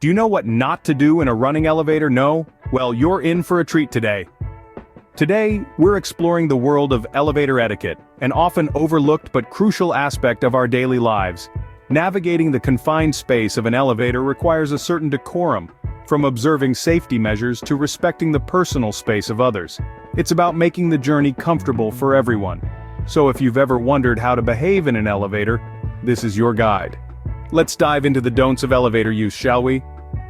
Do you know what not to do in a running elevator? No? Well, you're in for a treat today. Today, we're exploring the world of elevator etiquette, an often overlooked but crucial aspect of our daily lives. Navigating the confined space of an elevator requires a certain decorum, from observing safety measures to respecting the personal space of others. It's about making the journey comfortable for everyone. So if you've ever wondered how to behave in an elevator, this is your guide. Let's dive into the don'ts of elevator use, shall we?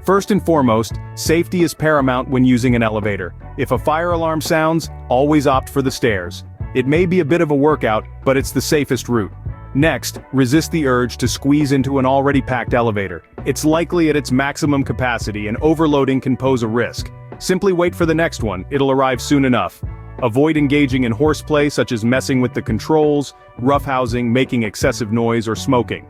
First and foremost, safety is paramount when using an elevator. If a fire alarm sounds, always opt for the stairs. It may be a bit of a workout, but it's the safest route. Next, resist the urge to squeeze into an already packed elevator. It's likely at its maximum capacity and overloading can pose a risk. Simply wait for the next one, it'll arrive soon enough. Avoid engaging in horseplay such as messing with the controls, roughhousing, making excessive noise, or smoking.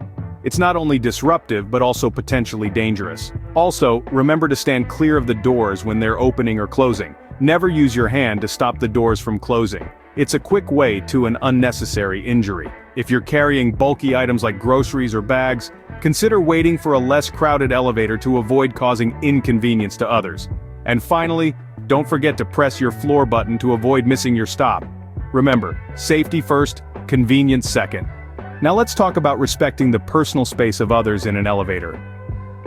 It's not only disruptive but also potentially dangerous. Also, remember to stand clear of the doors when they're opening or closing. Never use your hand to stop the doors from closing. It's a quick way to an unnecessary injury. If you're carrying bulky items like groceries or bags, consider waiting for a less crowded elevator to avoid causing inconvenience to others. And finally, don't forget to press your floor button to avoid missing your stop. Remember, safety first, convenience second. Now let's talk about respecting the personal space of others in an elevator.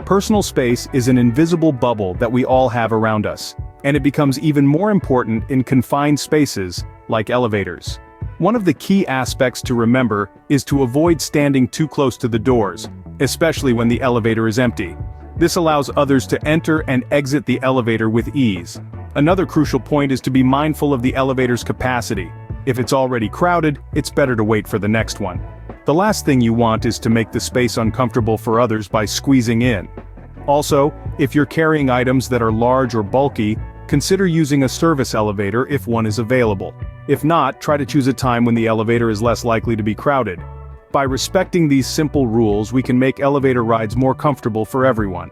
Personal space is an invisible bubble that we all have around us, and it becomes even more important in confined spaces, like elevators. One of the key aspects to remember is to avoid standing too close to the doors, especially when the elevator is empty. This allows others to enter and exit the elevator with ease. Another crucial point is to be mindful of the elevator's capacity. If it's already crowded, it's better to wait for the next one. The last thing you want is to make the space uncomfortable for others by squeezing in. Also, if you're carrying items that are large or bulky, consider using a service elevator if one is available. If not, try to choose a time when the elevator is less likely to be crowded. By respecting these simple rules, we can make elevator rides more comfortable for everyone.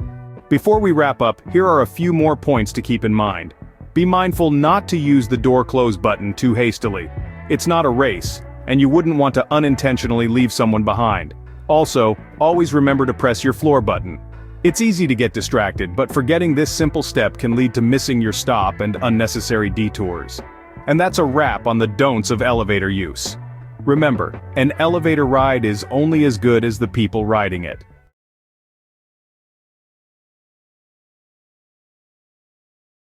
Before we wrap up, here are a few more points to keep in mind. Be mindful not to use the door close button too hastily. It's not a race, and you wouldn't want to unintentionally leave someone behind. Also, always remember to press your floor button. It's easy to get distracted, but forgetting this simple step can lead to missing your stop and unnecessary detours. And that's a wrap on the don'ts of elevator use. Remember, an elevator ride is only as good as the people riding it.